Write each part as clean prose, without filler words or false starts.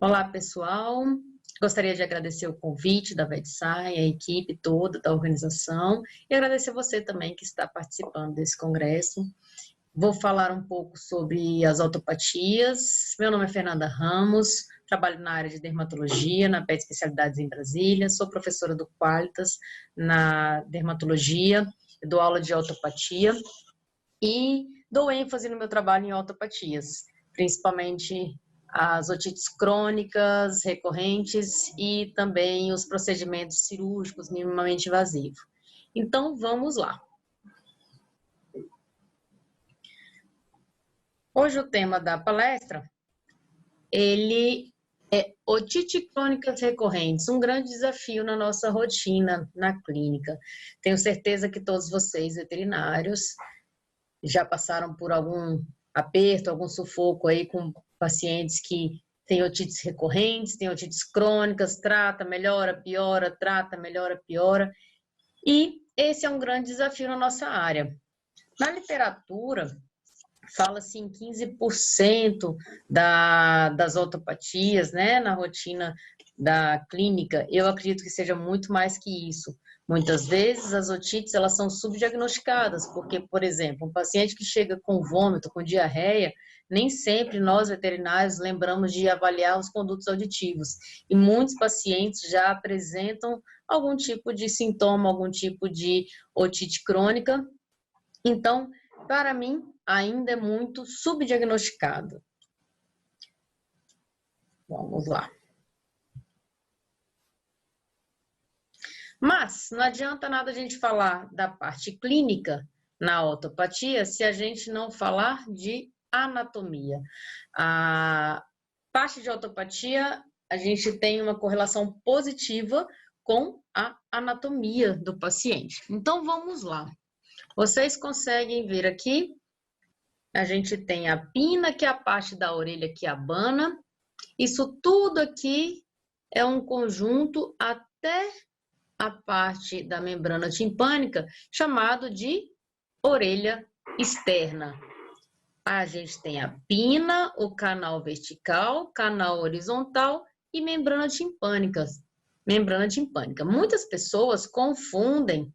Olá, pessoal. Gostaria de agradecer o convite da VetSci, a equipe toda da organização, e agradecer você também que está participando desse congresso. Vou falar um pouco sobre as autopatias. Meu nome é Fernanda Ramos, trabalho na área de dermatologia, na PET Especialidades em Brasília, sou professora do Qualitas na dermatologia, dou aula de autopatia e dou ênfase no meu trabalho em autopatias, principalmente as otites crônicas recorrentes e também os procedimentos cirúrgicos minimamente invasivos. Então, vamos lá. Hoje o tema da palestra, ele é otite crônicas recorrentes, um grande desafio na nossa rotina na clínica. Tenho certeza que todos vocês, veterinários, já passaram por algum aperto, algum sufoco aí com pacientes que têm otites recorrentes, têm otites crônicas, trata, melhora, piora, trata, melhora, piora. E esse é um grande desafio na nossa área. Na literatura, fala-se em 15% das autopatias, né, na rotina da clínica. Eu acredito que seja muito mais que isso. Muitas vezes as otites elas são subdiagnosticadas, porque, por exemplo, um paciente que chega com vômito, com diarreia, nem sempre nós veterinários lembramos de avaliar os condutos auditivos. E muitos pacientes já apresentam algum tipo de sintoma, algum tipo de otite crônica. Então, para mim, ainda é muito subdiagnosticado. Vamos lá. Mas não adianta nada a gente falar da parte clínica na ortopatia se a gente não falar de anatomia. A parte de ortopatia, a gente tem uma correlação positiva com a anatomia do paciente. Então, vamos lá. Vocês conseguem ver aqui, a gente tem a pina, que é a parte da orelha que abana. Isso tudo aqui é um conjunto até a parte da membrana timpânica, chamado de orelha externa. A gente tem a pina, o canal vertical, canal horizontal e membrana timpânica. Membrana timpânica. Muitas pessoas confundem,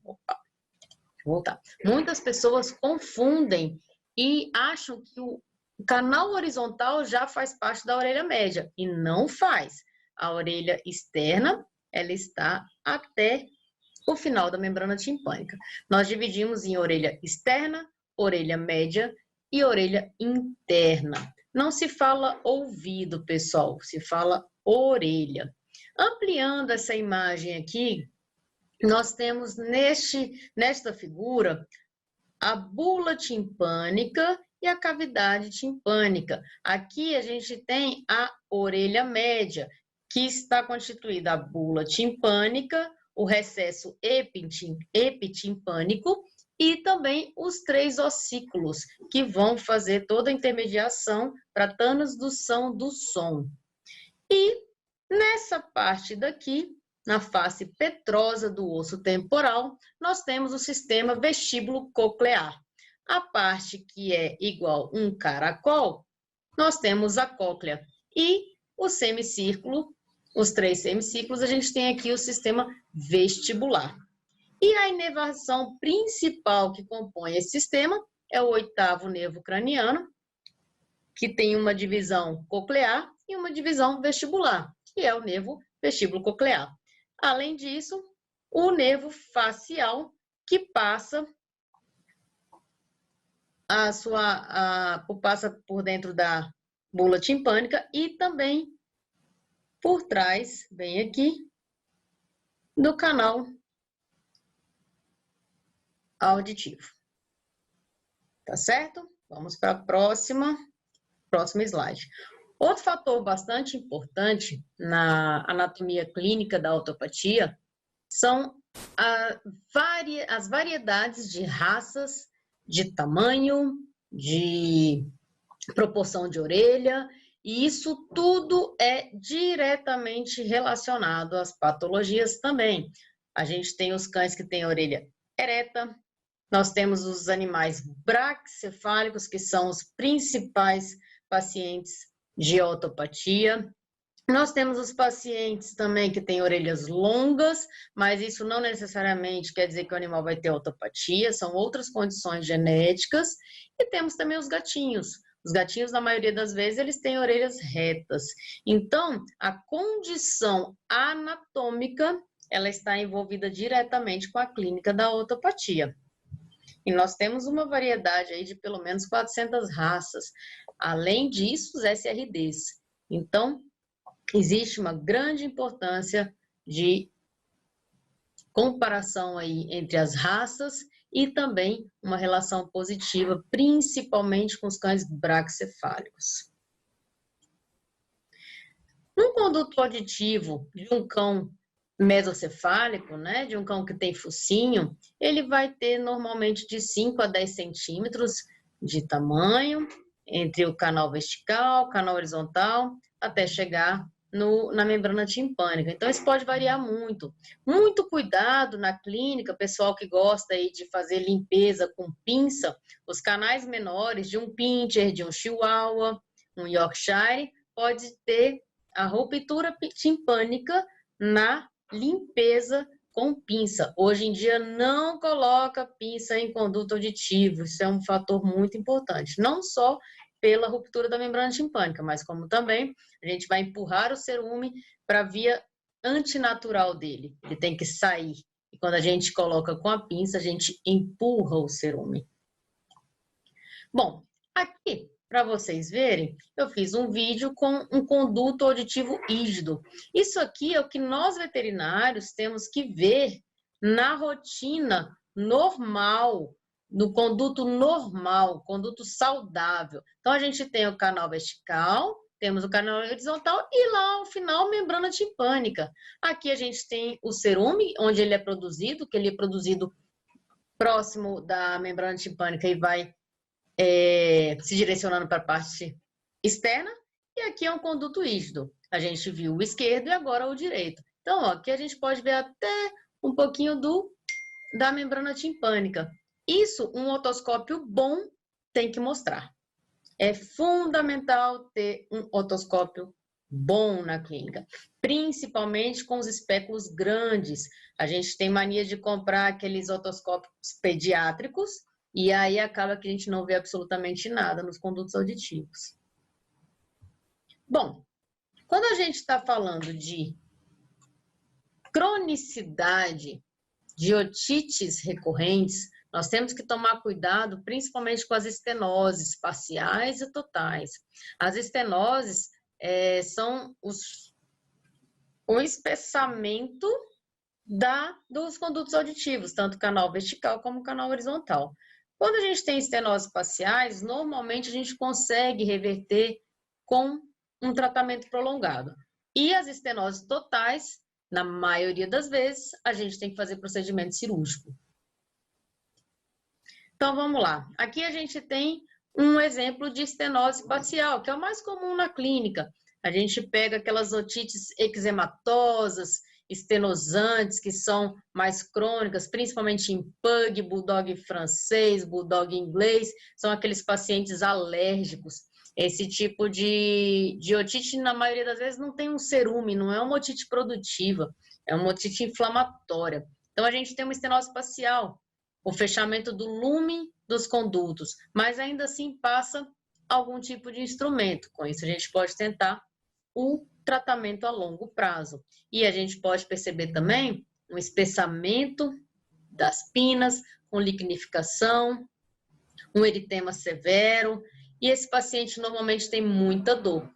muitas pessoas confundem e acham que o canal horizontal já faz parte da orelha média, e não faz. A orelha externa, ela está até o final da membrana timpânica. Nós dividimos em orelha externa, orelha média e orelha interna. Não se fala ouvido, pessoal, se fala orelha. Ampliando essa imagem aqui, nós temos nesta figura a bula timpânica e a cavidade timpânica. Aqui a gente tem a orelha média, que está constituída a bula timpânica, o recesso epitimpânico e também os 3 ossículos, que vão fazer toda a intermediação para a transdução do som. E nessa parte daqui, na face petrosa do osso temporal, nós temos o sistema vestíbulo coclear. A parte que é igual um caracol, nós temos a cóclea. E o semicírculo, os 3 semicírculos, a gente tem aqui o sistema vestibular. E a inervação principal que compõe esse sistema é o 8º nervo craniano, que tem uma divisão coclear e uma divisão vestibular, que é o nervo vestíbulo coclear. Além disso, o nervo facial, que passa passa por dentro da bula timpânica e também por trás, bem aqui, do canal auditivo. Tá certo? Vamos para a próximo slide. Outro fator bastante importante na anatomia clínica da ortopatia são as variedades de raças, de tamanho, de proporção de orelha, e isso tudo é diretamente relacionado às patologias também. A gente tem os cães que têm orelha ereta. Nós temos os animais braquicefálicos, que são os principais pacientes de otopatia. Nós temos os pacientes também que têm orelhas longas, mas isso não necessariamente quer dizer que o animal vai ter otopatia, são outras condições genéticas. E temos também os gatinhos. Os gatinhos, na maioria das vezes, eles têm orelhas retas. Então, a condição anatômica, ela está envolvida diretamente com a clínica da otopatia. E nós temos uma variedade aí de pelo menos 400 raças. Além disso, os SRDs. Então, existe uma grande importância de comparação aí entre as raças e também uma relação positiva, principalmente com os cães braquicefálicos. Um conduto auditivo de um cão mesocefálico, né, de um cão que tem focinho, ele vai ter normalmente de 5 a 10 centímetros de tamanho, entre o canal vertical, canal horizontal, até chegar na membrana timpânica. Então, isso pode variar muito. Muito cuidado na clínica, pessoal que gosta aí de fazer limpeza com pinça, os canais menores de um pincher, de um chihuahua, um Yorkshire, pode ter a ruptura timpânica na limpeza com pinça. Hoje em dia, não coloca pinça em conduto auditivo. Isso é um fator muito importante. Não só pela ruptura da membrana timpânica, mas como também a gente vai empurrar o cerume para a via antinatural dele. Ele tem que sair. E quando a gente coloca com a pinça, a gente empurra o cerume. Bom, aqui, para vocês verem, eu fiz um vídeo com um conduto auditivo rígido. Isso aqui é o que nós veterinários temos que ver na rotina normal, no conduto normal, conduto saudável. Então, a gente tem o canal vertical, temos o canal horizontal e lá ao final, membrana timpânica. Aqui a gente tem o cerume, onde ele é produzido, que ele é produzido próximo da membrana timpânica e vai se direcionando para a parte externa. E aqui é um conduto rígido. A gente viu o esquerdo e agora o direito. Então, ó, aqui a gente pode ver até um pouquinho da membrana timpânica. Isso, um otoscópio bom tem que mostrar. É fundamental ter um otoscópio bom na clínica, principalmente com os espéculos grandes. A gente tem mania de comprar aqueles otoscópios pediátricos e aí acaba que a gente não vê absolutamente nada nos condutos auditivos. Bom, quando a gente está falando de cronicidade de otites recorrentes, nós temos que tomar cuidado, principalmente com as estenoses parciais e totais. As estenoses são o espessamento dos condutos auditivos, tanto canal vertical como canal horizontal. Quando a gente tem estenoses parciais, normalmente a gente consegue reverter com um tratamento prolongado. E as estenoses totais, na maioria das vezes, a gente tem que fazer procedimento cirúrgico. Então, vamos lá. Aqui a gente tem um exemplo de estenose parcial, que é o mais comum na clínica. A gente pega aquelas otites eczematosas, estenosantes, que são mais crônicas, principalmente em pug, bulldog francês, bulldog inglês, são aqueles pacientes alérgicos. Esse tipo de otite, na maioria das vezes, não tem um cerume, não é uma otite produtiva, é uma otite inflamatória. Então, a gente tem uma estenose parcial, o fechamento do lumen dos condutos, mas ainda assim passa algum tipo de instrumento. Com isso, a gente pode tentar o tratamento a longo prazo. E a gente pode perceber também um espessamento das pinas, com lignificação, um eritema severo, e esse paciente normalmente tem muita dor.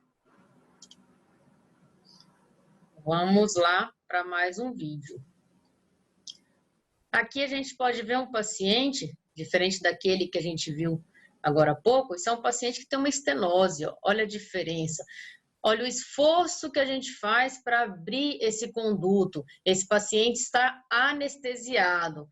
Vamos lá para mais um vídeo. Aqui a gente pode ver um paciente, diferente daquele que a gente viu agora há pouco, isso é um paciente que tem uma estenose, ó. Olha a diferença. Olha o esforço que a gente faz para abrir esse conduto. Esse paciente está anestesiado.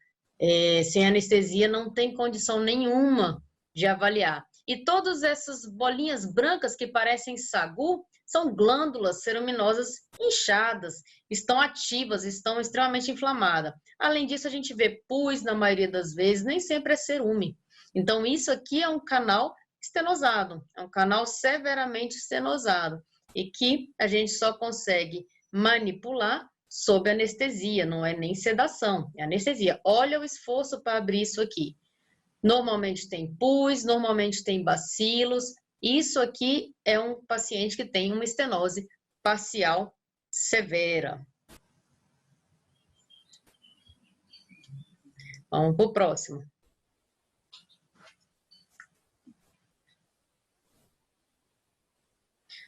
Sem anestesia não tem condição nenhuma de avaliar. E todas essas bolinhas brancas que parecem sagu são glândulas ceruminosas inchadas, estão ativas, estão extremamente inflamadas. Além disso, a gente vê pus na maioria das vezes, nem sempre é cerume. Então, isso aqui é um canal estenosado, é um canal severamente estenosado e que a gente só consegue manipular sob anestesia, não é nem sedação, é anestesia. Olha o esforço para abrir isso aqui. Normalmente tem pus, normalmente tem bacilos. Isso aqui é um paciente que tem uma estenose parcial severa. Vamos para o próximo.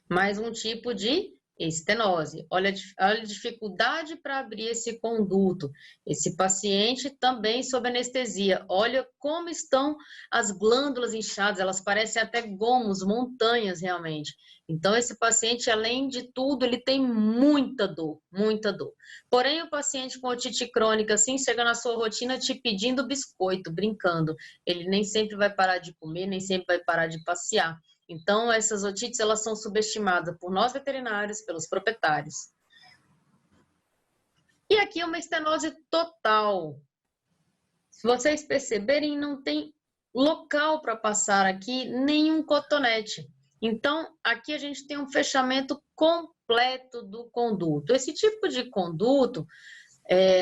Mais um tipo de estenose. Olha a dificuldade para abrir esse conduto. Esse paciente também sob anestesia. Olha como estão as glândulas inchadas, elas parecem até gomos, montanhas realmente. Então, esse paciente, além de tudo, ele tem muita dor, muita dor. Porém, o paciente com otite crônica, assim, chega na sua rotina te pedindo biscoito, brincando. Ele nem sempre vai parar de comer, nem sempre vai parar de passear. Então, essas otites, elas são subestimadas por nós veterinários, pelos proprietários. E aqui é uma estenose total. Se vocês perceberem, não tem local para passar aqui nenhum cotonete. Então, aqui a gente tem um fechamento completo do conduto. Esse tipo de conduto,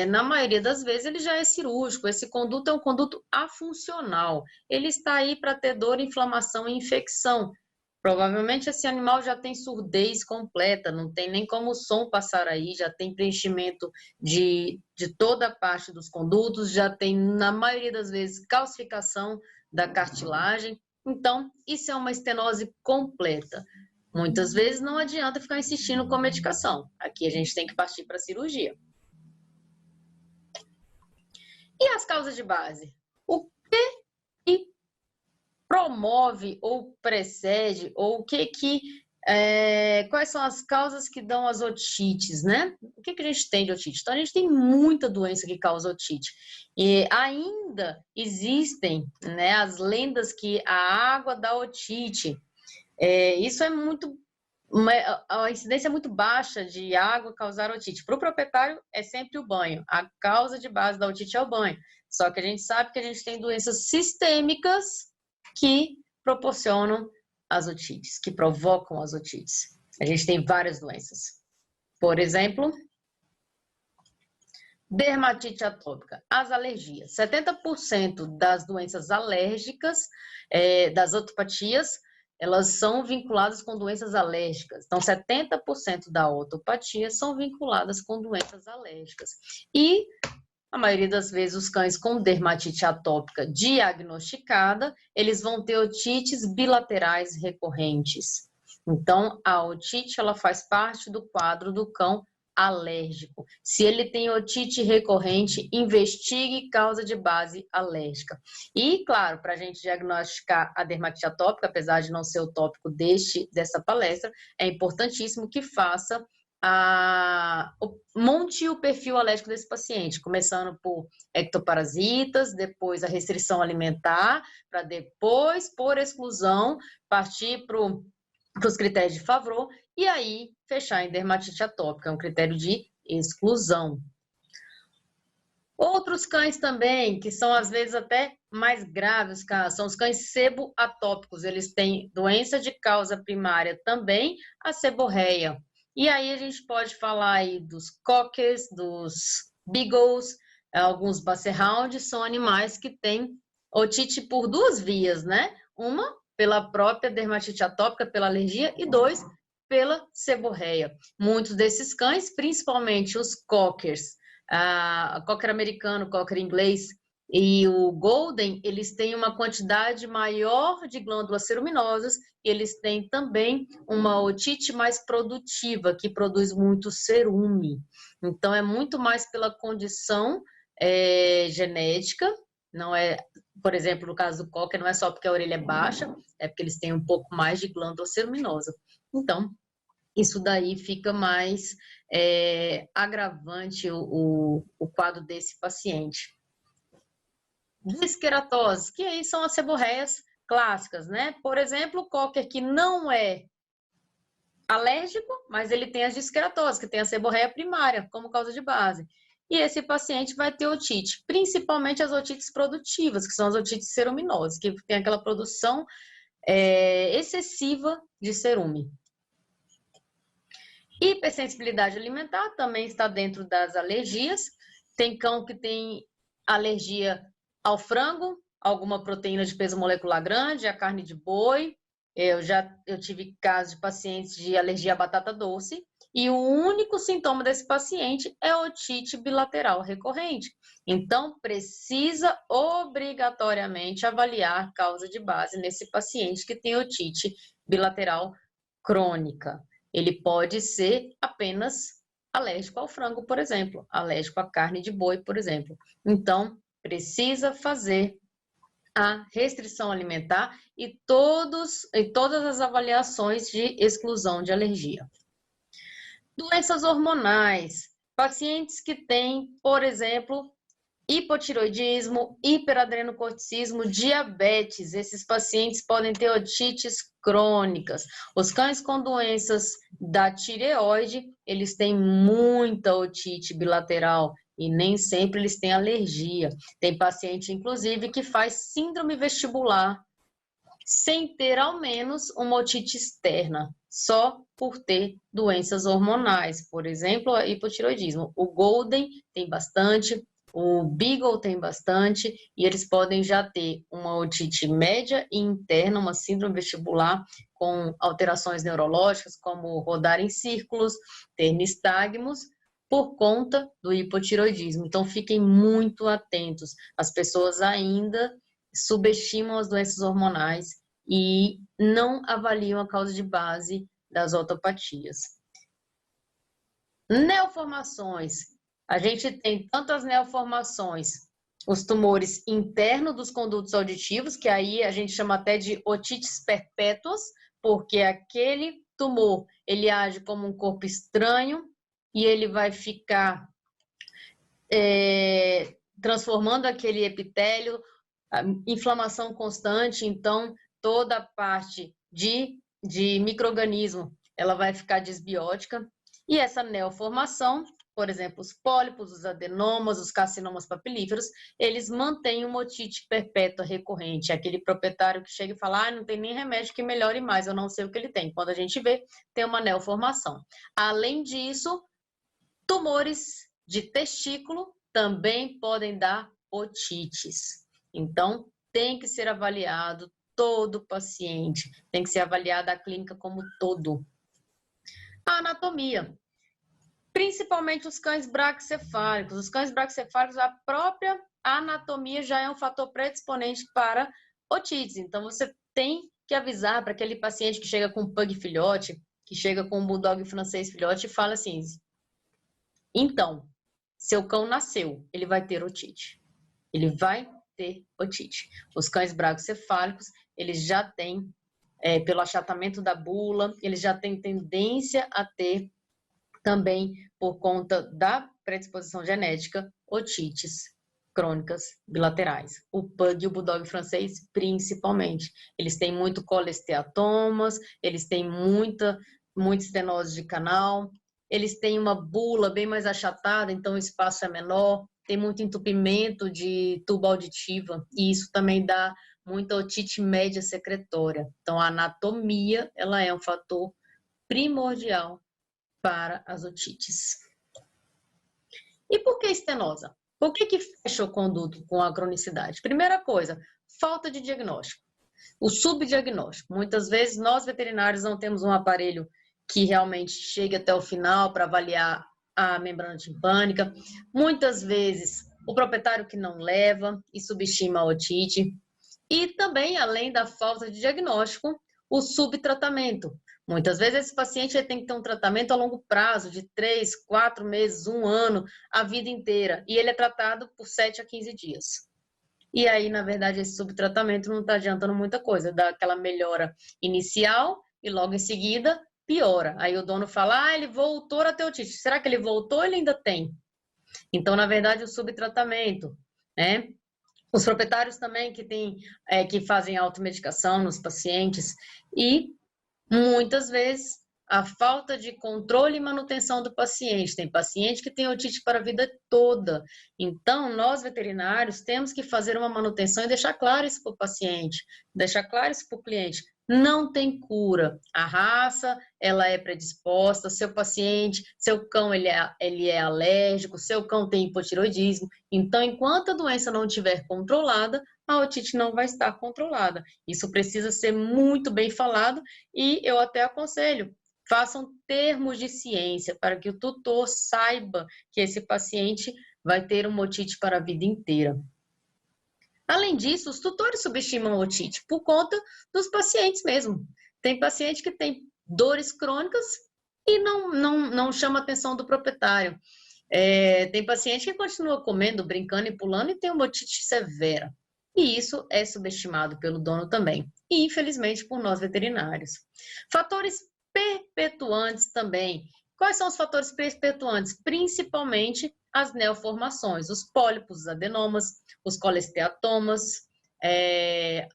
na maioria das vezes, ele já é cirúrgico. Esse conduto é um conduto afuncional. Ele está aí para ter dor, inflamação e infecção. Provavelmente esse animal já tem surdez completa, não tem nem como o som passar aí, já tem preenchimento de toda a parte dos condutos, já tem, na maioria das vezes, calcificação da cartilagem. Então, isso é uma estenose completa. Muitas vezes não adianta ficar insistindo com a medicação. Aqui a gente tem que partir para a cirurgia. E as causas de base? O que promove ou precede, ou quais são as causas que dão as otites, né? O que a gente tem de otite? Então, a gente tem muita doença que causa otite. E ainda existem, né, as lendas que a água dá otite. Isso é muito... a incidência é muito baixa de água causar otite. Para o proprietário, é sempre o banho. A causa de base da otite é o banho. Só que a gente sabe que a gente tem doenças sistêmicas que proporcionam as otites, que provocam as otites. A gente tem várias doenças. Por exemplo, dermatite atópica, as alergias. 70% das doenças alérgicas, das otopatias, elas são vinculadas com doenças alérgicas. Então, 70% da otopatia são vinculadas com doenças alérgicas. E a maioria das vezes, os cães com dermatite atópica diagnosticada, eles vão ter otites bilaterais recorrentes. Então, a otite, ela faz parte do quadro do cão alérgico. Se ele tem otite recorrente, investigue causa de base alérgica. E, claro, para a gente diagnosticar a dermatite atópica, apesar de não ser o tópico dessa palestra, é importantíssimo que faça monte o perfil alérgico desse paciente, começando por ectoparasitas, depois a restrição alimentar, para depois, por exclusão, partir para os critérios de Favreau e aí fechar em dermatite atópica, é um critério de exclusão. Outros cães também, que são às vezes até mais graves, são os cães seboatópicos, eles têm doença de causa primária também, a seborreia. E aí a gente pode falar aí dos cockers, dos beagles, alguns basset hounds, são animais que têm otite por duas vias, né? Uma, pela própria dermatite atópica, pela alergia, e dois, pela seborreia. Muitos desses cães, principalmente os cockers, cocker americano, cocker inglês e o golden, eles têm uma quantidade maior de glândulas ceruminosas e eles têm também uma otite mais produtiva, que produz muito cerume. Então, é muito mais pela condição genética, não é, por exemplo, no caso do cocker, não é só porque a orelha é baixa, é porque eles têm um pouco mais de glândula ceruminosa. Então, isso daí fica mais agravante o quadro desse paciente. Disqueratose, que aí são as seborreias clássicas, né? Por exemplo, o cocker que não é alérgico, mas ele tem as disqueratoses, que tem a seborreia primária como causa de base. E esse paciente vai ter otite, principalmente as otites produtivas, que são as otites ceruminosas, que tem aquela produção excessiva de cerume. Hipersensibilidade alimentar também está dentro das alergias. Tem cão que tem alergia ao frango, alguma proteína de peso molecular grande, a carne de boi. Eu tive casos de pacientes de alergia à batata doce, e o único sintoma desse paciente é otite bilateral recorrente. Então, precisa obrigatoriamente avaliar a causa de base nesse paciente que tem otite bilateral crônica. Ele pode ser apenas alérgico ao frango, por exemplo, alérgico à carne de boi, por exemplo. Então, precisa fazer a restrição alimentar e todas as avaliações de exclusão de alergia. Doenças hormonais. Pacientes que têm, por exemplo, hipotiroidismo, hiperadrenocorticismo, diabetes. Esses pacientes podem ter otites crônicas. Os cães com doenças da tireoide, eles têm muita otite bilateral e nem sempre eles têm alergia. Tem paciente, inclusive, que faz síndrome vestibular sem ter ao menos uma otite externa, só por ter doenças hormonais, por exemplo, hipotiroidismo. O Golden tem bastante, o Beagle tem bastante, e eles podem já ter uma otite média e interna, uma síndrome vestibular com alterações neurológicas, como rodar em círculos, ter nistagmos, por conta do hipotiroidismo. Então, fiquem muito atentos. As pessoas ainda subestimam as doenças hormonais e não avaliam a causa de base das ortopatias. Neoformações. A gente tem tantas neoformações, os tumores internos dos condutos auditivos, que aí a gente chama até de otites perpétuas, porque aquele tumor, ele age como um corpo estranho e ele vai ficar transformando aquele epitélio, inflamação constante, então toda a parte de micro-organismo, ela vai ficar disbiótica. E essa neoformação, por exemplo, os pólipos, os adenomas, os carcinomas papilíferos, eles mantêm uma otite perpétua recorrente. Aquele proprietário que chega e fala, não tem nem remédio que melhore mais, eu não sei o que ele tem. Quando a gente vê, tem uma neoformação. Além disso, tumores de testículo também podem dar otites. Então, tem que ser avaliado todo paciente, tem que ser avaliada a clínica como todo. A anatomia, principalmente os cães braquicefálicos. Os cães braquicefálicos, a própria anatomia já é um fator predisponente para otites. Então, você tem que avisar para aquele paciente que chega com pug filhote, que chega com um bulldog francês filhote e fala assim, então, seu cão nasceu, ele vai ter otite. Ele vai ter otite. Os cães braquicefálicos, eles já têm, pelo achatamento da bula, eles já têm tendência a ter também, por conta da predisposição genética, otites crônicas bilaterais. O pug e o bulldog francês, principalmente. Eles têm muito colesteatomas, eles têm muita estenose de canal, eles têm uma bula bem mais achatada, então o espaço é menor, tem muito entupimento de tuba auditiva, e isso também dá muita otite média secretória. Então, a anatomia, ela é um fator primordial para as otites. E por que estenosa? Por que fecha o conduto com a cronicidade? Primeira coisa, falta de diagnóstico. O subdiagnóstico. Muitas vezes, nós veterinários não temos um aparelho que realmente chegue até o final para avaliar a membrana timpânica. Muitas vezes, o proprietário que não leva e subestima a otite. E também, além da falta de diagnóstico, o subtratamento. Muitas vezes esse paciente tem que ter um tratamento a longo prazo, de 3, 4 meses, 1 ano, a vida inteira. E ele é tratado por 7 a 15 dias. E aí, na verdade, esse subtratamento não está adiantando muita coisa. Dá aquela melhora inicial e logo em seguida piora. Aí o dono fala, ele voltou a ter otite. Será que ele voltou ou ele ainda tem? Então, na verdade, o subtratamento, né? Os proprietários também que fazem automedicação nos pacientes e muitas vezes a falta de controle e manutenção do paciente. Tem paciente que tem otite para a vida toda. Então, nós veterinários temos que fazer uma manutenção e deixar claro isso para o paciente, deixar claro isso para o cliente. Não tem cura. A raça, ela é predisposta, seu paciente, seu cão, ele é alérgico, seu cão tem hipotiroidismo. Então, enquanto a doença não estiver controlada, a otite não vai estar controlada. Isso precisa ser muito bem falado e eu até aconselho, façam termos de ciência para que o tutor saiba que esse paciente vai ter uma otite para a vida inteira. Além disso, os tutores subestimam a otite por conta dos pacientes mesmo. Tem paciente que tem dores crônicas e não chama a atenção do proprietário. Tem paciente que continua comendo, brincando e pulando e tem uma otite severa. E isso é subestimado pelo dono também. E, infelizmente, por nós veterinários. Fatores perpetuantes também. Quais são os fatores perpetuantes? Principalmente as neoformações, os pólipos, os adenomas, os colesteatomas,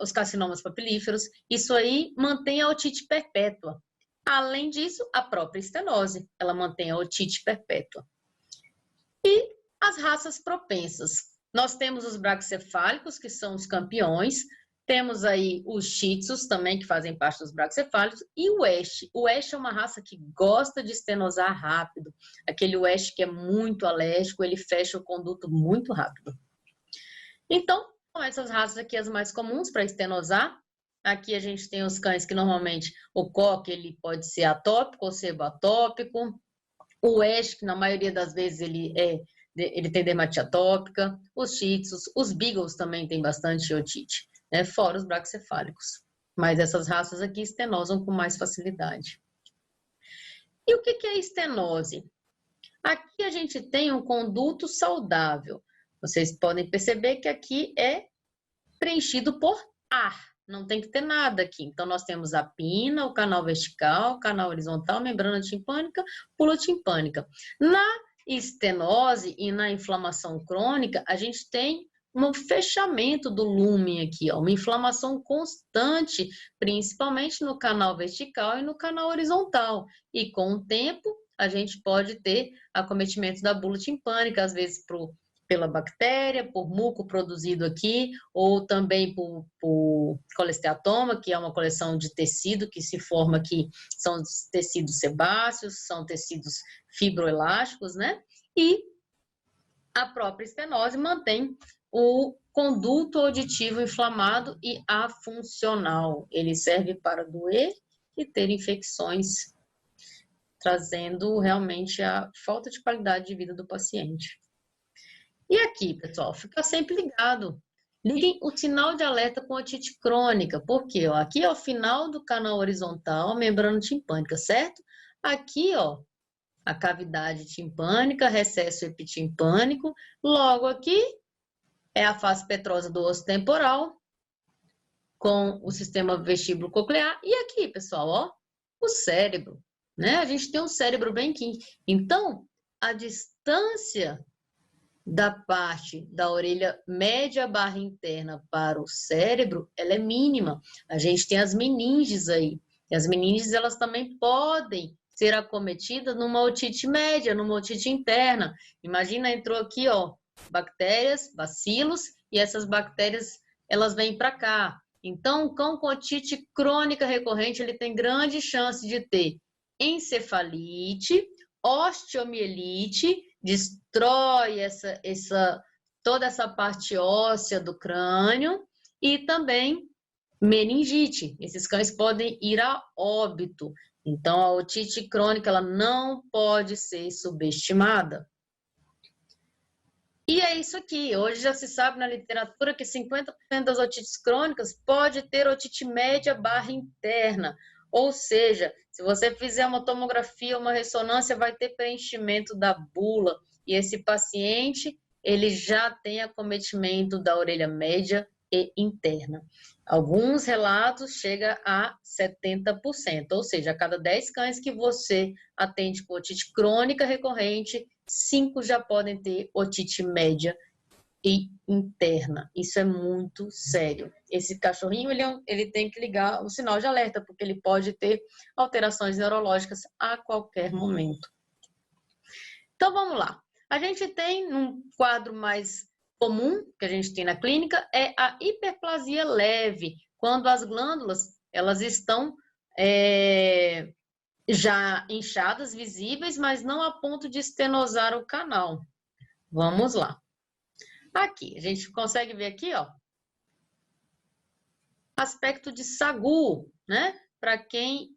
os carcinomas papilíferos. Isso aí mantém a otite perpétua. Além disso, a própria estenose, ela mantém a otite perpétua. E as raças propensas. Nós temos os braquicefálicos, que são os campeões. Temos aí os shih tzus também, que fazem parte dos braquicefálicos. E o Welsh. O Welsh é uma raça que gosta de estenosar rápido. Aquele Welsh que é muito alérgico, ele fecha o conduto muito rápido. Então, são essas raças aqui as mais comuns para estenosar. Aqui a gente tem os cães que normalmente o coque ele pode ser atópico ou seboatópico. O Welsh, que na maioria das vezes ele tem dermatite atópica. Os shih tzus, os beagles também tem bastante otite, né? Fora os braquicefálicos. Mas essas raças aqui estenosam com mais facilidade. E o que é estenose? Aqui a gente tem um conduto saudável. Vocês podem perceber que aqui é preenchido por ar. Não tem que ter nada aqui. Então, nós temos a pina, o canal vertical, o canal horizontal, membrana timpânica, pula timpânica. Na estenose e na inflamação crônica, a gente tem um fechamento do lúmen aqui, ó, uma inflamação constante, principalmente no canal vertical e no canal horizontal. E com o tempo, a gente pode ter acometimento da bula timpânica, às vezes pela bactéria, por muco produzido aqui, ou também por colesteatoma, que é uma coleção de tecido que se forma aqui, são tecidos sebáceos, são tecidos fibroelásticos, né? E a própria estenose mantém o conduto auditivo inflamado e afuncional. Ele serve para doer e ter infecções, trazendo realmente a falta de qualidade de vida do paciente. E aqui, pessoal, fica sempre ligado. Liguem o sinal de alerta com otite crônica, porque ó, aqui é o final do canal horizontal, a membrana timpânica, certo? Aqui, ó, a cavidade timpânica, recesso epitimpânico. Logo aqui é a face petrosa do osso temporal, com o sistema vestíbulo coclear. E aqui, pessoal, ó, o cérebro, né? A gente tem um cérebro bem aqui. Então, a distância da parte da orelha média barra interna para o cérebro, ela é mínima. A gente tem as meninges aí. E as meninges, elas também podem ser acometidas numa otite média, numa otite interna. Imagina, entrou aqui, ó, bactérias, bacilos, e essas bactérias, elas vêm para cá. Então, o cão com otite crônica recorrente, ele tem grande chance de ter encefalite, osteomielite, destrói toda essa parte óssea do crânio, e também meningite. Esses cães podem ir a óbito. Então, a otite crônica ela não pode ser subestimada. E é isso aqui. Hoje já se sabe na literatura que 50% das otites crônicas pode ter otite média barra interna. Ou seja, se você fizer uma tomografia, uma ressonância, vai ter preenchimento da bula. E esse paciente, ele já tem acometimento da orelha média e interna. Alguns relatos chegam a 70%. Ou seja, a cada 10 cães que você atende com otite crônica recorrente, 5 já podem ter otite média e interna. Isso é muito sério. Esse cachorrinho, ele tem que ligar o sinal de alerta, porque ele pode ter alterações neurológicas a qualquer momento. Então, vamos lá. A gente tem um quadro mais comum que a gente tem na clínica, é a hiperplasia leve, quando as glândulas, elas estão já inchadas, visíveis, mas não a ponto de estenosar o canal. Vamos lá. Aqui, a gente consegue ver aqui, ó, aspecto de sagu, né? Para quem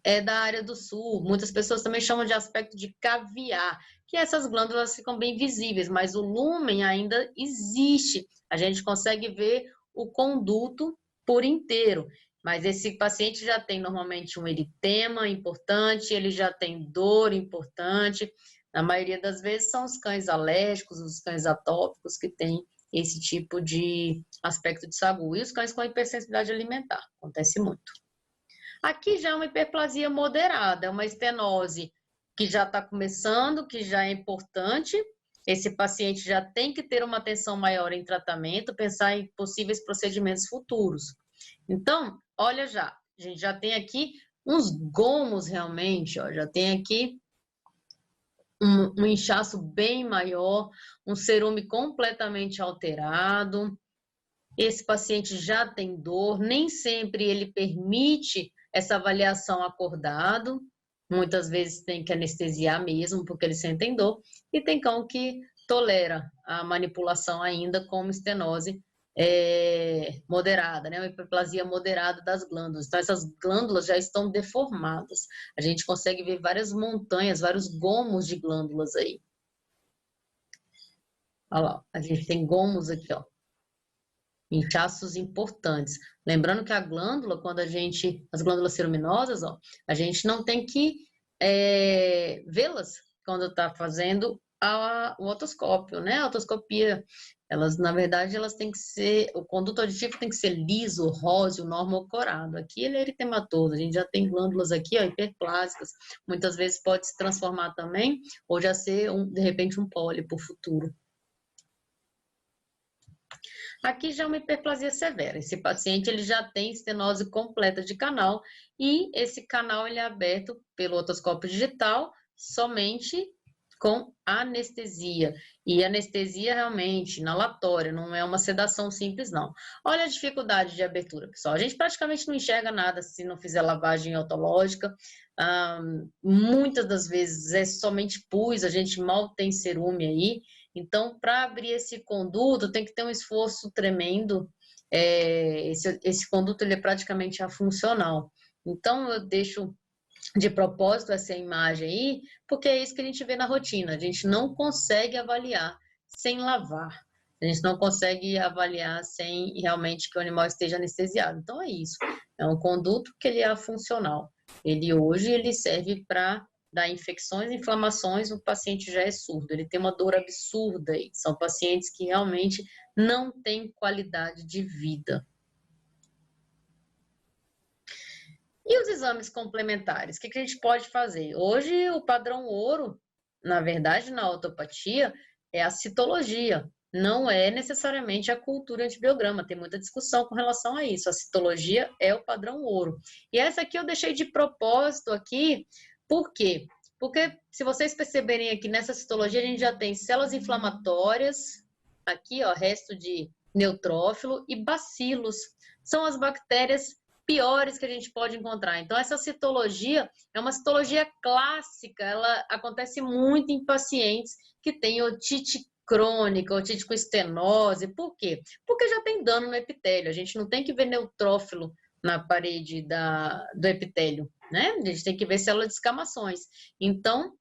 é da área do sul, muitas pessoas também chamam de aspecto de caviar, que essas glândulas ficam bem visíveis, mas o lúmen ainda existe. A gente consegue ver o conduto por inteiro. Mas esse paciente já tem normalmente um eritema importante, ele já tem dor importante. Na maioria das vezes são os cães alérgicos, os cães atópicos que têm esse tipo de aspecto de sagu. E os cães com hipersensibilidade alimentar, acontece muito. Aqui já é uma hiperplasia moderada, é uma estenose que já está começando, que já é importante. Esse paciente já tem que ter uma atenção maior em tratamento, pensar em possíveis procedimentos futuros. Então, olha já, a gente já tem aqui uns gomos realmente, ó, já tem aqui um inchaço bem maior, um cerume completamente alterado. Esse paciente já tem dor, nem sempre ele permite essa avaliação acordado. Muitas vezes tem que anestesiar mesmo, porque eles sentem dor. E tem cão que tolera a manipulação ainda com estenose moderada, né? Uma hiperplasia moderada das glândulas. Então, essas glândulas já estão deformadas. A gente consegue ver várias montanhas, vários gomos de glândulas aí. Olha lá, a gente tem gomos aqui, ó. Inchaços importantes. Lembrando que a glândula, quando as glândulas ceruminosas, ó, a gente não tem que vê-las quando está fazendo o otoscópio, né? A otoscopia, elas, na verdade, elas têm que ser, o conduto auditivo tem que ser liso, róseo, normocorado. Aqui ele é eritematoso, a gente já tem glândulas aqui, ó, hiperplásicas. Muitas vezes pode se transformar também, ou já ser, de repente, um pólipo futuro. Aqui já é uma hiperplasia severa. Esse paciente ele já tem estenose completa de canal e esse canal ele é aberto pelo otoscópio digital somente com anestesia. E anestesia realmente inalatória, não é uma sedação simples, não. Olha a dificuldade de abertura, pessoal. A gente praticamente não enxerga nada se não fizer lavagem otológica. Muitas das vezes é somente pus, a gente mal tem cerume aí. Então, para abrir esse conduto, tem que ter um esforço tremendo. Esse conduto ele é praticamente afuncional. Então, eu deixo de propósito essa imagem aí, porque é isso que a gente vê na rotina. A gente não consegue avaliar sem lavar. A gente não consegue avaliar sem realmente que o animal esteja anestesiado. Então, é isso. É um conduto que ele é afuncional. Hoje ele serve para dar infecções, inflamações, o paciente já é surdo, ele tem uma dor absurda aí. São pacientes que realmente não têm qualidade de vida. E os exames complementares? O que a gente pode fazer? Hoje, o padrão ouro, na verdade, na ortopatia, é a citologia. Não é necessariamente a cultura antibiograma. Tem muita discussão com relação a isso. A citologia é o padrão ouro. E essa aqui eu deixei de propósito aqui. Por quê? Porque, se vocês perceberem aqui nessa citologia, a gente já tem células inflamatórias, aqui, ó, resto de neutrófilo e bacilos. São as bactérias piores que a gente pode encontrar. Então, essa citologia é uma citologia clássica, ela acontece muito em pacientes que têm otite crônica, otite com estenose. Por quê? Porque já tem dano no epitélio. A gente não tem que ver neutrófilo na parede do epitélio, né? A gente tem que ver células de escamações. Então,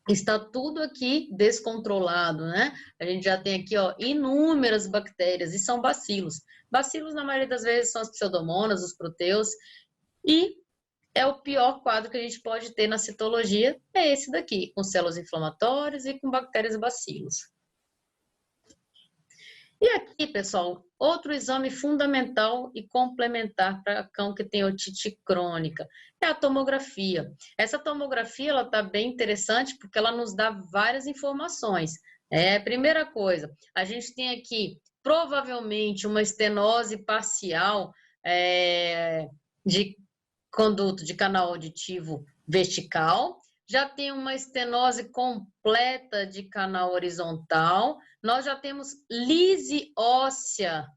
está tudo aqui descontrolado, né? A gente já tem aqui, ó, inúmeras bactérias e são bacilos. Bacilos, na maioria das vezes, são as pseudomonas, os proteus, e é o pior quadro que a gente pode ter na citologia, é esse daqui, com células inflamatórias e com bactérias e bacilos. E aqui, pessoal, outro exame fundamental e complementar para cão que tem otite crônica é a tomografia. Essa tomografia ela está bem interessante porque ela nos dá várias informações. Primeira coisa, a gente tem aqui provavelmente uma estenose parcial de conduto de canal auditivo vertical, já tem uma estenose completa de canal horizontal, nós já temos lise óssea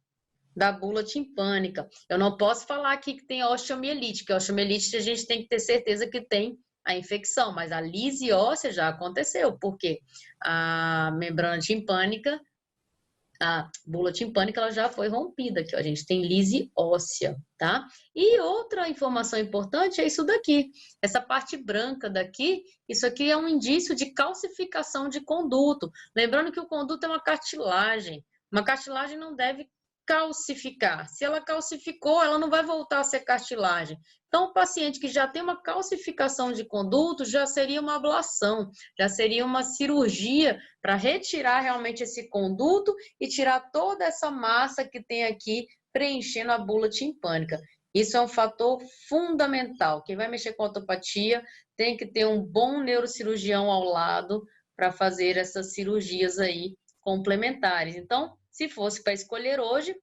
da bula timpânica. Eu não posso falar aqui que tem osteomielite, que a osteomielite a gente tem que ter certeza que tem a infecção, mas a lise óssea já aconteceu, porque a membrana timpânica, a bula timpânica, ela já foi rompida aqui, ó. A gente tem lise óssea, tá? E outra informação importante é isso daqui, essa parte branca daqui, isso aqui é um indício de calcificação de conduto. Lembrando que o conduto é uma cartilagem não deve calcificar. Se ela calcificou, ela não vai voltar a ser cartilagem. Então, o paciente que já tem uma calcificação de conduto já seria uma ablação, já seria uma cirurgia para retirar realmente esse conduto e tirar toda essa massa que tem aqui preenchendo a bula timpânica. Isso é um fator fundamental. Quem vai mexer com ortopatia tem que ter um bom neurocirurgião ao lado para fazer essas cirurgias aí complementares. Então, se fosse para escolher hoje,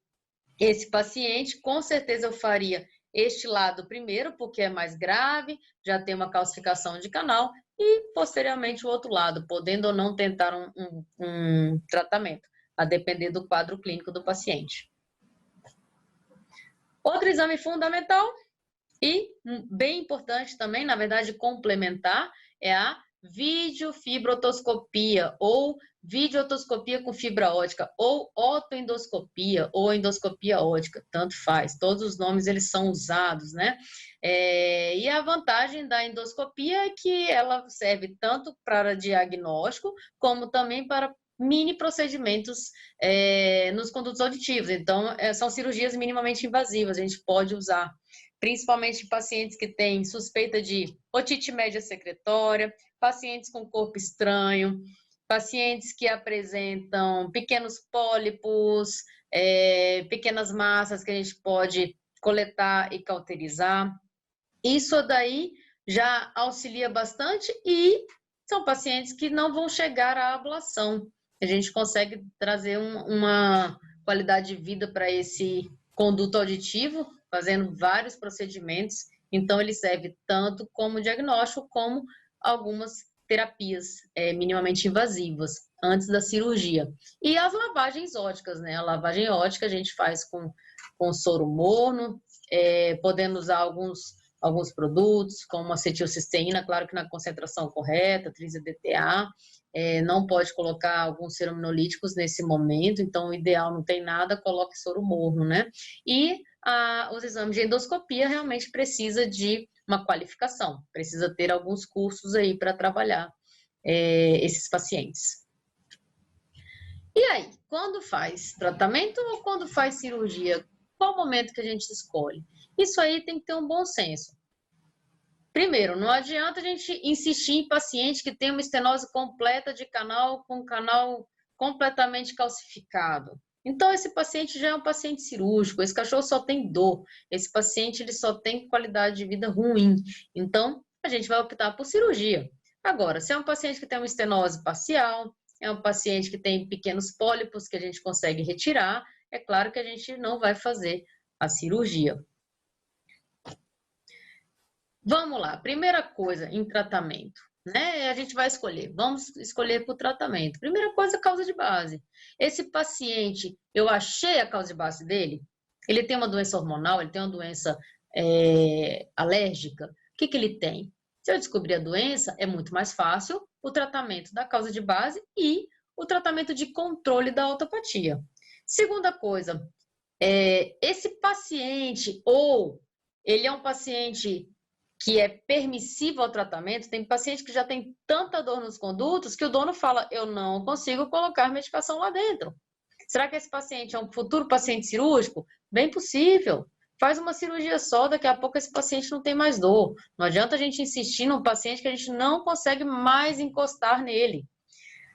esse paciente, com certeza eu faria este lado primeiro, porque é mais grave, já tem uma calcificação de canal, e posteriormente o outro lado, podendo ou não tentar um tratamento, a depender do quadro clínico do paciente. Outro exame fundamental e bem importante também, na verdade complementar, é a videofibrotoscopia ou videootoscopia com fibra ótica ou otoendoscopia ou endoscopia ótica, tanto faz, todos os nomes eles são usados, né? E a vantagem da endoscopia é que ela serve tanto para diagnóstico como também para mini procedimentos nos condutos auditivos, então são cirurgias minimamente invasivas, a gente pode usar principalmente pacientes que têm suspeita de otite média secretória, pacientes com corpo estranho, pacientes que apresentam pequenos pólipos, pequenas massas que a gente pode coletar e cauterizar. Isso daí já auxilia bastante e são pacientes que não vão chegar à ablação. A gente consegue trazer uma qualidade de vida para esse conduto auditivo, fazendo vários procedimentos. Então, ele serve tanto como diagnóstico, como algumas terapias minimamente invasivas antes da cirurgia. E as lavagens óticas, né? A lavagem ótica a gente faz com soro morno, podendo usar alguns produtos, como acetilcisteína, claro que na concentração correta, trizia-DTA, não pode colocar alguns serominolíticos nesse momento, então o ideal não tem nada, coloque soro morno, né? E os exames de endoscopia realmente precisa de uma qualificação, precisa ter alguns cursos aí para trabalhar esses pacientes. E aí, quando faz tratamento ou quando faz cirurgia? Qual o momento que a gente escolhe? Isso aí tem que ter um bom senso. Primeiro, não adianta a gente insistir em paciente que tem uma estenose completa de canal, com canal completamente calcificado. Então, esse paciente já é um paciente cirúrgico, esse cachorro só tem dor, esse paciente ele só tem qualidade de vida ruim. Então, a gente vai optar por cirurgia. Agora, se é um paciente que tem uma estenose parcial, é um paciente que tem pequenos pólipos que a gente consegue retirar, é claro que a gente não vai fazer a cirurgia. Vamos lá, primeira coisa em tratamento, né? A gente vai escolher, vamos escolher por tratamento. Primeira coisa, causa de base. Esse paciente, eu achei a causa de base dele, ele tem uma doença hormonal, ele tem uma doença alérgica, o que que ele tem? Se eu descobrir a doença, é muito mais fácil o tratamento da causa de base e o tratamento de controle da autopatia. Segunda coisa, esse paciente, ou ele é um paciente que é permissivo ao tratamento, tem paciente que já tem tanta dor nos condutos que o dono fala, eu não consigo colocar medicação lá dentro. Será que esse paciente é um futuro paciente cirúrgico? Bem possível. Faz uma cirurgia só, daqui a pouco esse paciente não tem mais dor. Não adianta a gente insistir num paciente que a gente não consegue mais encostar nele.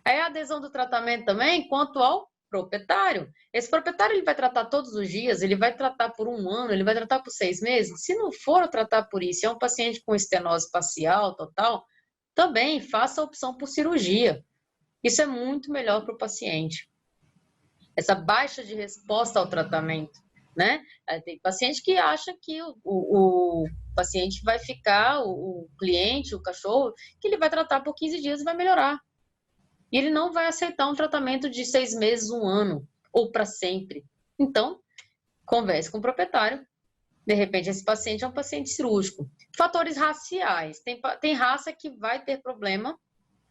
Aí a adesão do tratamento também, quanto ao proprietário. Esse proprietário ele vai tratar todos os dias, ele vai tratar por 1 ano, ele vai tratar por 6 meses. Se não for tratar por isso, é um paciente com estenose parcial, total, também faça a opção por cirurgia. Isso é muito melhor para o paciente. Essa baixa de resposta ao tratamento, né? Tem paciente que acha que o paciente vai ficar, o cliente, o cachorro, que ele vai tratar por 15 dias e vai melhorar. E ele não vai aceitar um tratamento de 6 meses, 1 ano, ou para sempre. Então, converse com o proprietário. De repente, esse paciente é um paciente cirúrgico. Fatores raciais. Tem raça que vai ter problema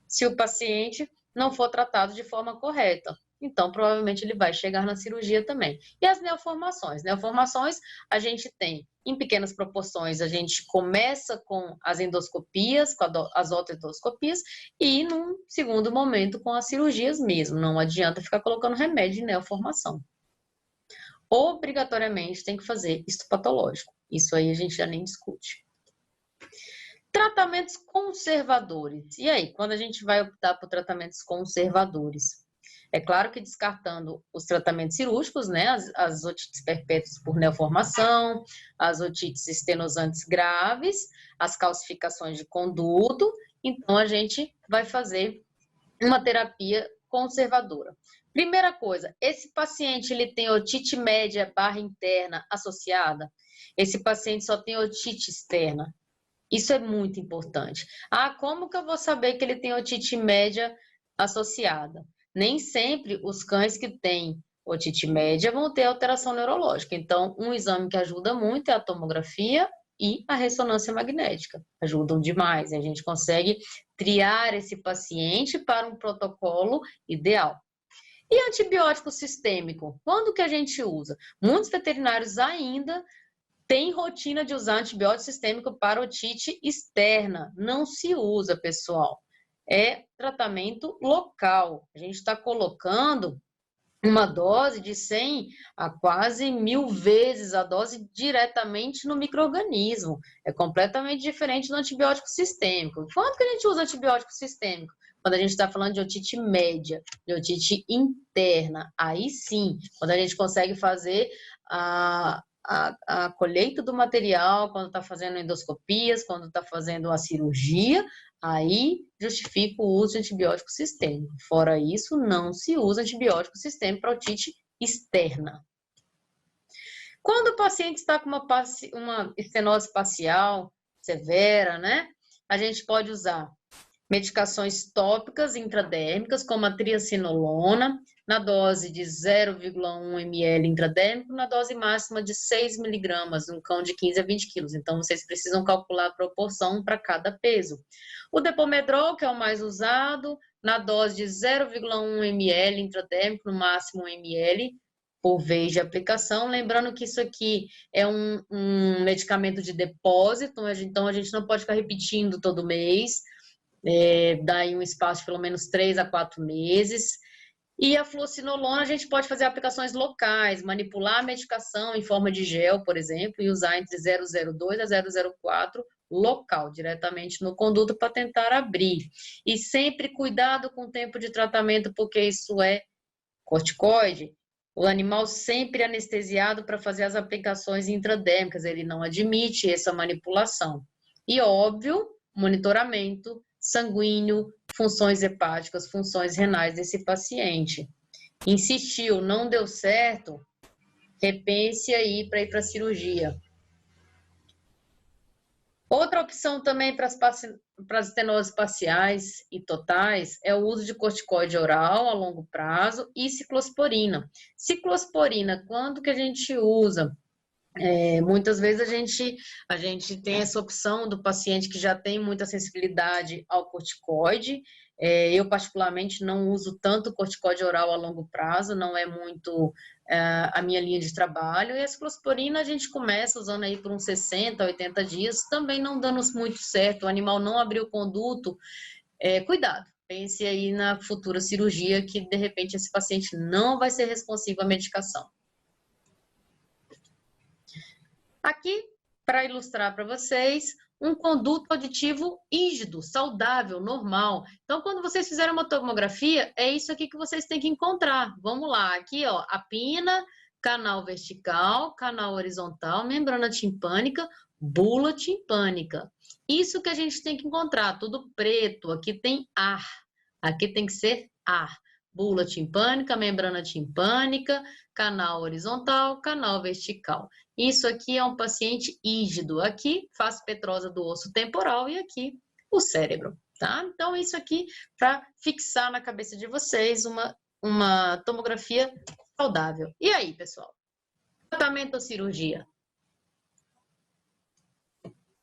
se o paciente não for tratado de forma correta. Então, provavelmente, ele vai chegar na cirurgia também. E as neoformações? Neoformações, a gente tem, em pequenas proporções, a gente começa com as endoscopias, com as otendoscopias, e, num segundo momento, com as cirurgias mesmo. Não adianta ficar colocando remédio de neoformação. Obrigatoriamente tem que fazer histopatológico. Isso aí a gente já nem discute. Tratamentos conservadores. E aí, quando a gente vai optar por tratamentos conservadores? É claro que descartando os tratamentos cirúrgicos, né? As otites perpétuas por neoformação, as otites estenosantes graves, as calcificações de conduto. Então, a gente vai fazer uma terapia conservadora. Primeira coisa, esse paciente ele tem otite média barra interna associada? Esse paciente só tem otite externa? Isso é muito importante. Como que eu vou saber que ele tem otite média associada? Nem sempre os cães que têm otite média vão ter alteração neurológica. Então, um exame que ajuda muito é a tomografia e a ressonância magnética. Ajudam demais. A gente consegue triar esse paciente para um protocolo ideal. E antibiótico sistêmico? Quando que a gente usa? Muitos veterinários ainda têm rotina de usar antibiótico sistêmico para otite externa. Não se usa, pessoal. É tratamento local. A gente está colocando uma dose de 100 a quase 1000 vezes a dose diretamente no micro-organismo. É completamente diferente do antibiótico sistêmico. Quando que a gente usa antibiótico sistêmico? Quando a gente está falando de otite média, de otite interna. Aí sim, quando a gente consegue fazer a colheita do material, quando está fazendo endoscopias, quando está fazendo a cirurgia, aí justifica o uso de antibiótico sistêmico. Fora isso, não se usa antibiótico sistêmico para otite externa. Quando o paciente está com uma estenose facial severa, né? A gente pode usar medicações tópicas intradérmicas, como a triacinolona, na dose de 0,1 ml intradérmico, na dose máxima de 6 miligramas, um cão de 15 a 20 quilos. Então, vocês precisam calcular a proporção para cada peso. O depomedrol, que é o mais usado, na dose de 0,1 ml intradérmico, no máximo 1 ml por vez de aplicação. Lembrando que isso aqui é um medicamento de depósito, então a gente não pode ficar repetindo todo mês. Dá aí um espaço de pelo menos 3 a 4 meses. E a fluocinolona, a gente pode fazer aplicações locais, manipular a medicação em forma de gel, por exemplo, e usar entre 0,02 a 0,04 local, diretamente no conduto, para tentar abrir. E sempre cuidado com o tempo de tratamento, porque isso é corticoide. O animal sempre anestesiado para fazer as aplicações intradérmicas, ele não admite essa manipulação. E, óbvio, monitoramento sanguíneo, funções hepáticas, funções renais desse paciente. Insistiu, não deu certo, repense aí para ir para a cirurgia. Outra opção também para as estenoses parciais e totais é o uso de corticoide oral a longo prazo e ciclosporina. Ciclosporina, quando que a gente usa? Muitas vezes a gente tem essa opção do paciente que já tem muita sensibilidade ao corticoide. Eu, particularmente, não uso tanto corticoide oral a longo prazo, não é muito a minha linha de trabalho. E a ciclosporina a gente começa usando aí por uns 60, 80 dias, também não dando muito certo, o animal não abriu o conduto. Cuidado, pense aí na futura cirurgia que, de repente, esse paciente não vai ser responsivo à medicação. Aqui, para ilustrar para vocês, um conduto auditivo rígido, saudável, normal. Então, quando vocês fizerem uma tomografia, é isso aqui que vocês têm que encontrar. Vamos lá, aqui, ó, apina, canal vertical, canal horizontal, membrana timpânica, bula timpânica. Isso que a gente tem que encontrar, tudo preto, aqui tem ar, aqui tem que ser ar. Bula timpânica, membrana timpânica, canal horizontal, canal vertical. Isso aqui é um paciente rígido. Aqui, face petrosa do osso temporal e aqui o cérebro, tá? Então, isso aqui para fixar na cabeça de vocês uma tomografia saudável. E aí, pessoal? Tratamento ou cirurgia?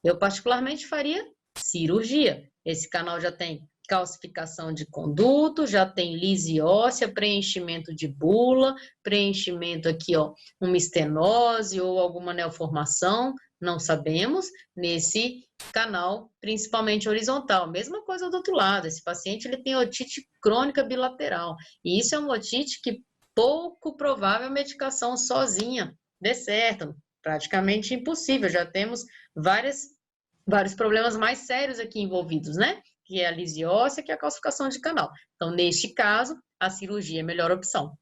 Eu, particularmente, faria cirurgia. Esse canal já tem calcificação de conduto, já tem lise óssea, preenchimento de bula, preenchimento aqui, ó, uma estenose ou alguma neoformação, não sabemos, nesse canal, principalmente horizontal. Mesma coisa do outro lado, esse paciente ele tem otite crônica bilateral, e isso é uma otite que pouco provável a medicação sozinha dê certo, praticamente impossível, já temos vários problemas mais sérios aqui envolvidos, né? Que é a lise óssea, que é a calcificação de canal. Então, neste caso, a cirurgia é a melhor opção.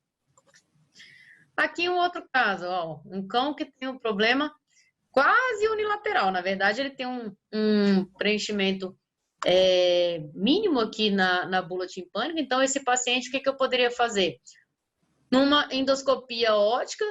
Aqui um outro caso, ó, um cão que tem um problema quase unilateral. Na verdade, ele tem um preenchimento mínimo aqui na bula timpânica. Então, esse paciente, o que eu poderia fazer? Numa endoscopia ótica,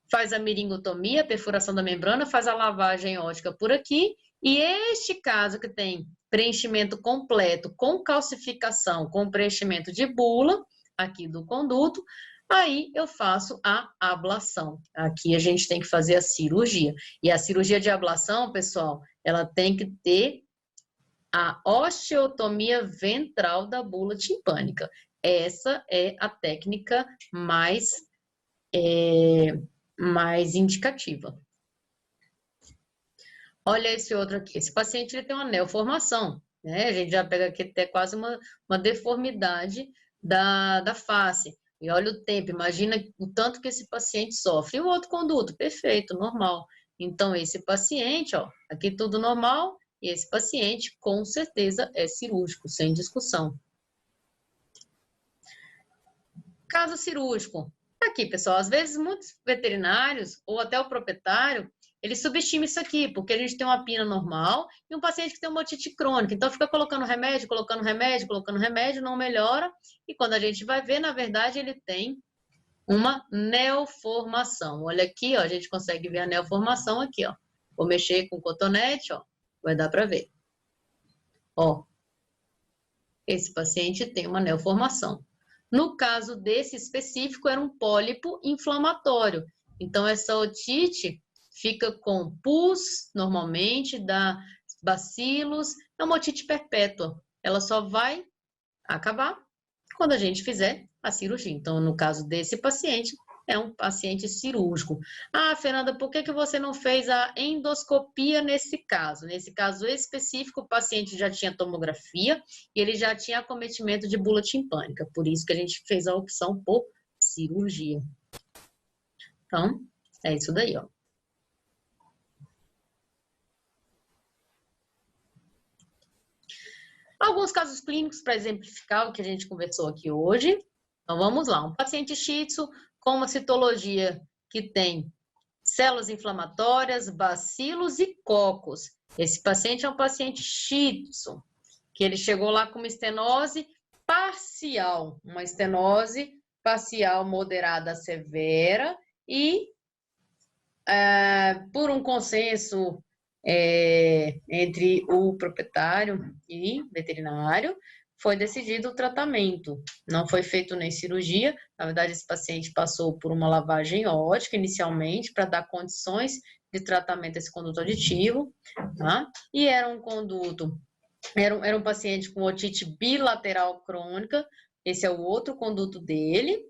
faz a meringotomia, a perfuração da membrana, faz a lavagem ótica por aqui. E este caso que tem preenchimento completo com calcificação, com preenchimento de bula, aqui do conduto, aí eu faço a ablação. Aqui a gente tem que fazer a cirurgia. E a cirurgia de ablação, pessoal, ela tem que ter a osteotomia ventral da bula timpânica. Essa é a técnica mais indicativa. Olha esse outro aqui. Esse paciente ele tem uma neoformação, né? A gente já pega aqui até quase uma deformidade da face. E olha o tempo, imagina o tanto que esse paciente sofre. E o outro conduto, perfeito, normal. Então, esse paciente, ó, aqui tudo normal, e esse paciente com certeza é cirúrgico, sem discussão. Caso cirúrgico. Aqui, pessoal, às vezes muitos veterinários ou até o proprietário, ele subestima isso aqui, porque a gente tem uma pina normal e um paciente que tem uma otite crônica. Então, fica colocando remédio, não melhora. E quando a gente vai ver, na verdade, ele tem uma neoformação. Olha aqui, ó, a gente consegue ver a neoformação aqui, ó. Vou mexer com o cotonete, ó, vai dar para ver. Ó, esse paciente tem uma neoformação. No caso desse específico, era um pólipo inflamatório. Então, essa otite fica com pus, normalmente, dá bacilos, é uma otite perpétua. Ela só vai acabar quando a gente fizer a cirurgia. Então, no caso desse paciente, é um paciente cirúrgico. Ah, Fernanda, por que você não fez a endoscopia nesse caso? Nesse caso específico, o paciente já tinha tomografia e ele já tinha acometimento de bula timpânica. Por isso que a gente fez a opção por cirurgia. Então, é isso daí, ó. Alguns casos clínicos para exemplificar o que a gente conversou aqui hoje. Então, vamos lá. Um paciente shih tzu com uma citologia que tem células inflamatórias, bacilos e cocos. Esse paciente é um paciente shih tzu, que ele chegou lá com uma estenose parcial, uma estenose parcial moderada severa e, por um consenso entre o proprietário e veterinário, foi decidido o tratamento. Não foi feito nem cirurgia. Na verdade, esse paciente passou por uma lavagem ótica inicialmente para dar condições de tratamento desse conduto auditivo, tá? E era um conduto, era um paciente com otite bilateral crônica. Esse é o outro conduto dele.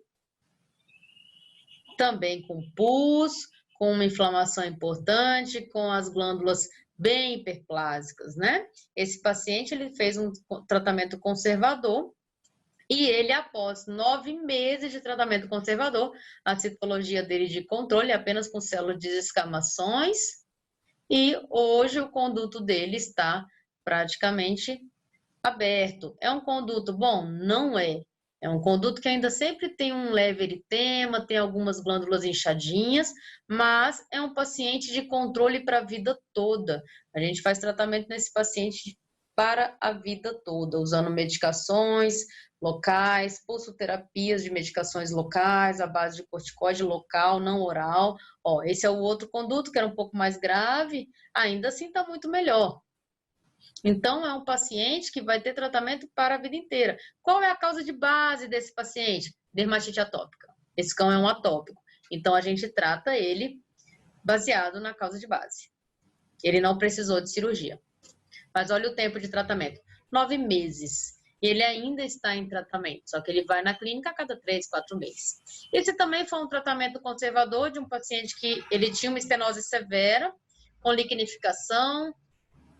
Também com pus, com uma inflamação importante, com as glândulas bem hiperplásicas, né? Esse paciente, ele fez um tratamento conservador e ele, após 9 meses de tratamento conservador, a citologia dele de controle apenas com células de descamações e hoje o conduto dele está praticamente aberto. É um conduto bom? Não é. É um conduto que ainda sempre tem um leve eritema, tem algumas glândulas inchadinhas, mas é um paciente de controle para a vida toda. A gente faz tratamento nesse paciente para a vida toda, usando medicações, locais, pulsoterapias de medicações locais, à base de corticoide local, não oral. Ó, esse é o outro conduto que era um pouco mais grave, ainda assim está muito melhor. Então, é um paciente que vai ter tratamento para a vida inteira. Qual é a causa de base desse paciente? Dermatite atópica. Esse cão é um atópico. Então, a gente trata ele baseado na causa de base. Ele não precisou de cirurgia. Mas olha o tempo de tratamento. 9 meses. Ele ainda está em tratamento, só que ele vai na clínica a cada 3, 4 meses. Esse também foi um tratamento conservador de um paciente que ele tinha uma estenose severa, com liquenificação,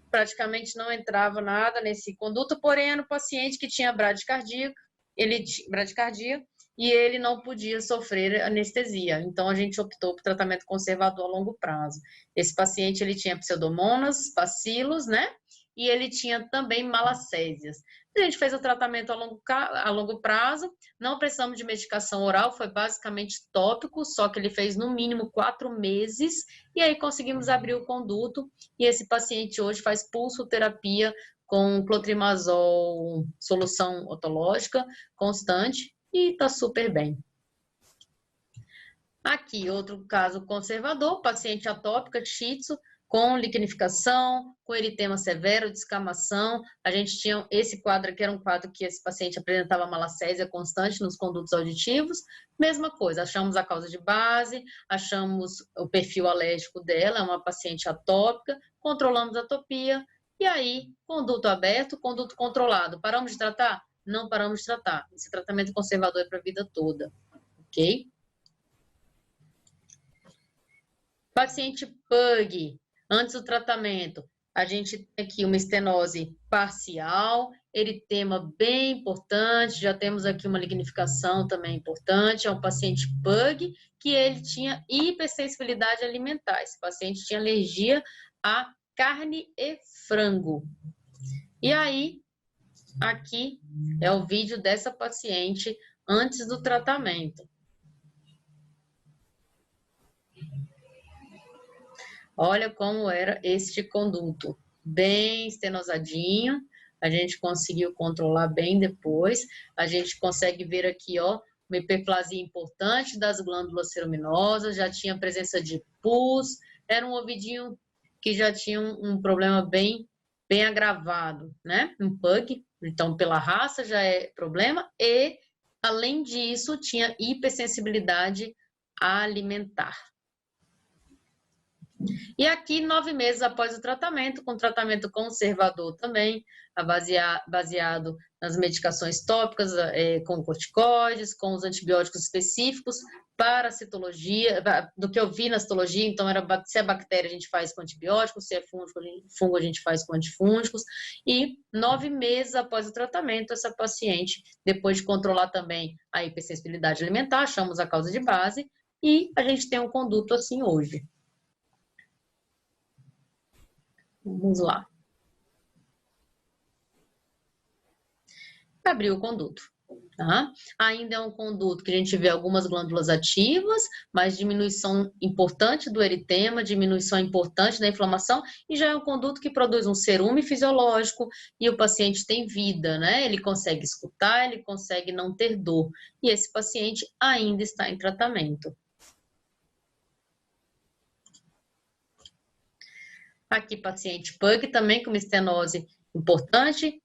praticamente não entrava nada nesse conduto, porém era um paciente que tinha bradicardia, e ele não podia sofrer anestesia. Então, a gente optou por tratamento conservador a longo prazo. Esse paciente, ele tinha pseudomonas, bacilos, né? E ele tinha também malacésias. A gente fez o tratamento a longo prazo, não precisamos de medicação oral, foi basicamente tópico, só que ele fez no mínimo 4 meses, e aí conseguimos abrir o conduto, e esse paciente hoje faz pulsoterapia com clotrimazol, solução otológica constante, e está super bem. Aqui, outro caso conservador, paciente atópica, Shih Tzu, com liquenificação, com eritema severo, descamação. A gente tinha esse quadro aqui, era um quadro que esse paciente apresentava malacésia constante nos condutos auditivos. Mesma coisa, achamos a causa de base, achamos o perfil alérgico dela, é uma paciente atópica, controlamos a atopia, e aí, conduto aberto, conduto controlado. Paramos de tratar? Não paramos de tratar. Esse tratamento conservador é para a vida toda, ok? Paciente PUG, antes do tratamento, a gente tem aqui uma estenose parcial, eritema bem importante, já temos aqui uma lignificação também importante, é um paciente PUG que ele tinha hipersensibilidade alimentar, esse paciente tinha alergia a carne e frango. E aí, aqui é o vídeo dessa paciente antes do tratamento. Olha como era este conduto, bem estenosadinho, a gente conseguiu controlar bem depois, a gente consegue ver aqui, ó, uma hiperplasia importante das glândulas ceruminosas, já tinha presença de pus, era um ouvidinho que já tinha um problema bem agravado, né? Um PUG, então pela raça já é problema, e além disso tinha hipersensibilidade alimentar. E aqui, 9 meses após o tratamento, com tratamento conservador também, baseado nas medicações tópicas, com corticoides, com os antibióticos específicos para a citologia, do que eu vi na citologia, então se é bactéria a gente faz com antibióticos, se é fungo a gente faz com antifúngicos, e 9 meses após o tratamento, essa paciente, depois de controlar também a hipersensibilidade alimentar, achamos a causa de base, e a gente tem um conduto assim hoje. Vamos lá. Abriu o conduto. Tá? Ainda é um conduto que a gente vê algumas glândulas ativas, mas diminuição importante do eritema, diminuição importante da inflamação, e já é um conduto que produz um cerume fisiológico e o paciente tem vida, né? Ele consegue escutar, ele consegue não ter dor. E esse paciente ainda está em tratamento. Aqui, paciente PUG, também com uma estenose importante,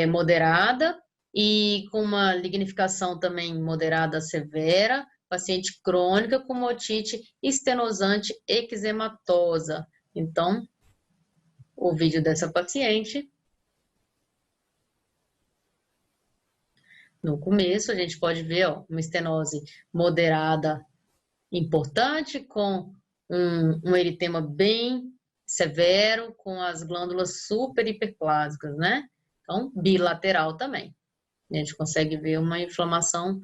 moderada, e com uma lignificação também moderada a severa, paciente crônica com uma otite estenosante eczematosa. Então, o vídeo dessa paciente. No começo, a gente pode ver, ó, uma estenose moderada importante, com um eritema bem severo, com as glândulas super hiperplásicas, né? Então, bilateral também. A gente consegue ver uma inflamação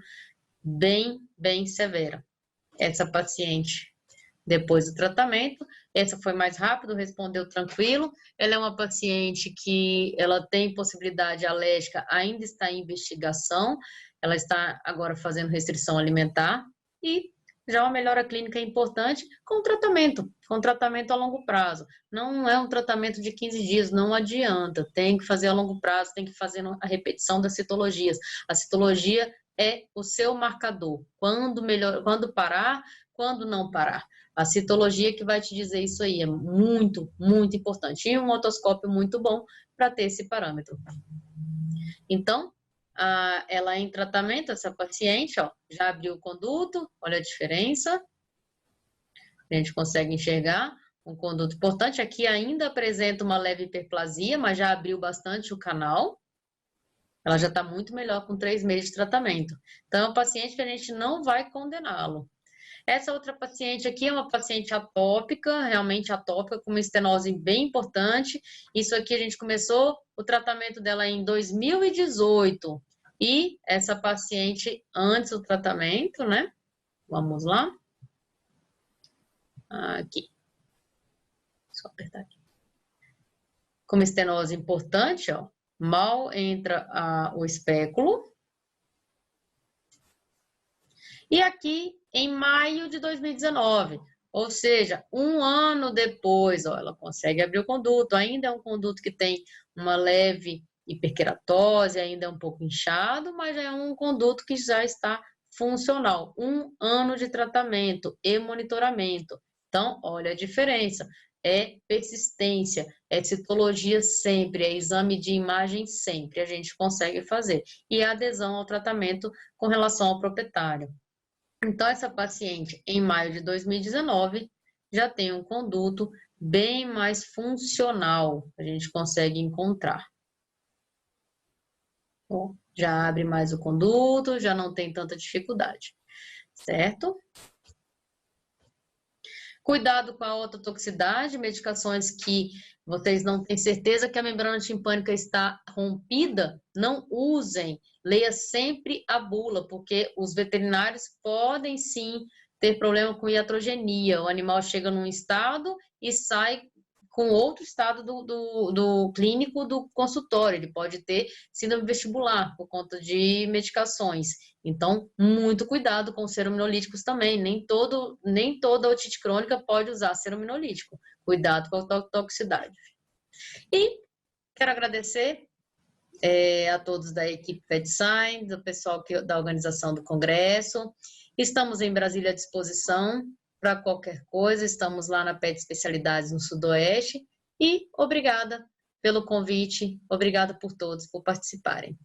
bem severa. Essa paciente, depois do tratamento, essa foi mais rápido, respondeu tranquilo. Ela é uma paciente que ela tem possibilidade alérgica, ainda está em investigação. Ela está agora fazendo restrição alimentar e Já uma melhora clínica é importante com tratamento a longo prazo. Não é um tratamento de 15 dias, não adianta. Tem que fazer a longo prazo, tem que fazer a repetição das citologias. A citologia é o seu marcador. Quando parar, quando não parar. A citologia que vai te dizer isso aí é muito, muito importante. E um otoscópio muito bom para ter esse parâmetro. Então, ela em tratamento, essa paciente, ó, já abriu o conduto, olha a diferença. A gente consegue enxergar um conduto importante. Aqui ainda apresenta uma leve hiperplasia, mas já abriu bastante o canal. Ela já está muito melhor com 3 meses de tratamento. Então, é um paciente que a gente não vai condená-lo. Essa outra paciente aqui é uma paciente atópica, realmente atópica, com uma estenose bem importante. Isso aqui a gente começou o tratamento dela em 2018. E essa paciente antes do tratamento, né? Vamos lá. Aqui. Só apertar aqui. Com uma estenose importante, ó. Mal entra o espéculo. E aqui, em maio de 2019, ou seja, um ano depois, ó, ela consegue abrir o conduto. Ainda é um conduto que tem uma leve hiperqueratose, ainda é um pouco inchado, mas já é um conduto que já está funcional. Um ano de tratamento e monitoramento. Então, olha a diferença. É persistência, é citologia sempre, é exame de imagem sempre, a gente consegue fazer. E a adesão ao tratamento com relação ao proprietário. Então, essa paciente, em maio de 2019, já tem um conduto bem mais funcional, a gente consegue encontrar. Bom, já abre mais o conduto, já não tem tanta dificuldade, certo? Cuidado com a ototoxicidade, medicações que vocês não têm certeza que a membrana timpânica está rompida, não usem. Leia sempre a bula, porque os veterinários podem sim ter problema com iatrogenia. O animal chega num estado e sai com outro estado do clínico do consultório. Ele pode ter síndrome vestibular por conta de medicações. Então, muito cuidado com os serominolíticos também. Nem toda otite crônica pode usar serominolítico. Cuidado com a toxicidade. E quero agradecer a todos da equipe PetSign, do pessoal da organização do congresso. Estamos em Brasília à disposição para qualquer coisa. Estamos lá na Pet Especialidades no Sudoeste. E obrigada pelo convite. Obrigada por todos por participarem.